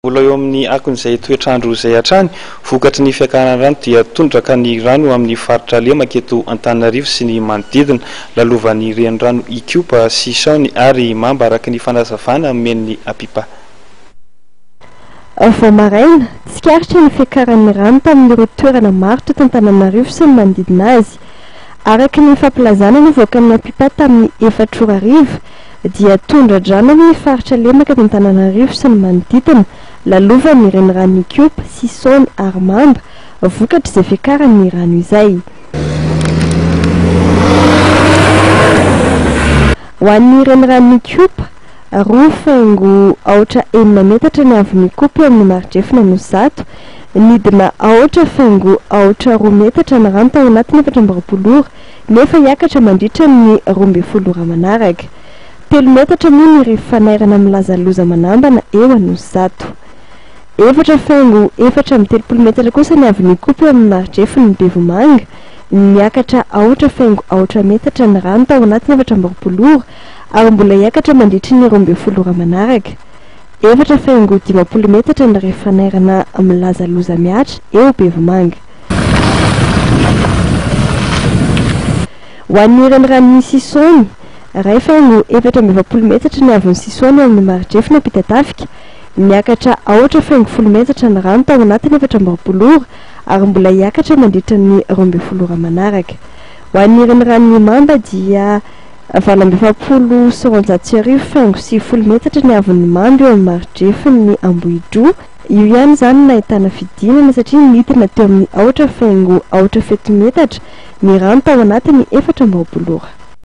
Mbola eo amin'ny akon'izay toetrandro izay hatrany, vokatry ny fiakaran'ny rano dia tondradrakan'ny rano amin'ny faritra lemaka eto Antananarivo sy ny manodidina, lalovan'ny renirano Ikopa, Sisaony ary Mamba araka ny fanazavana men'ny Apipa. Vao maraina, tsikaritra ny fiakaran'ny rano tamin'ireo toerana maro teto Antananarivo sy ny manodidina azy. Araka ny fampilazana navoakan'i Apipa tamin'ny 4 arivo, dia tondradrano amin'ny faritra lemaka eto Antananarivo sy ny manodidina, lalovan'ny renirano Ikopa, Sisaony ary Mamba, vokatry izay fiakaran'ny rano izay. Ho an'ny renirano Ikopa, 2,9 metatra ny amin'ny Ikopa amin'ny maridrefina no 100, nidina 2,2 metatra ny rano tao anatin'ny 420 ora, nefa iakatra mandritra ny 12 ora manaraka. 3 metatra moa ny rifanairana amin'ny lazaloza manambana eo ano 100. 4,4 metatra kosa ny amin'ny Ikopa amin'ny maridrefina ny Bevomanga, niakatra 2,2 metatra ny rano tao anatin'ny 420 ora, ary mbola iakatra mandritra ny 12 ora manaraka. 4,15 metatra ny rifanairana amin'ny lazaloza miatra eo Bevomanga. Ho an'ny renirano Sisaony, 2,20 metatra ny avy ny Sisaony amin'ny maridrefina Pitatafika, niakatra 2,10 metatra ny rano tao anatin'ny 420 ora, ary mbola iakatra mandritra ny 12 ora manaraka. Ho an'ny renirano Mamba dia 270 metatra ny avy ny Mamba eo amin'ny maridrefina ny Ambohidro. Io ihany zany nahitana fidinana satria nidina teo amin'ny 2,8 metatra ny rano tao anatin'ny 420 ora.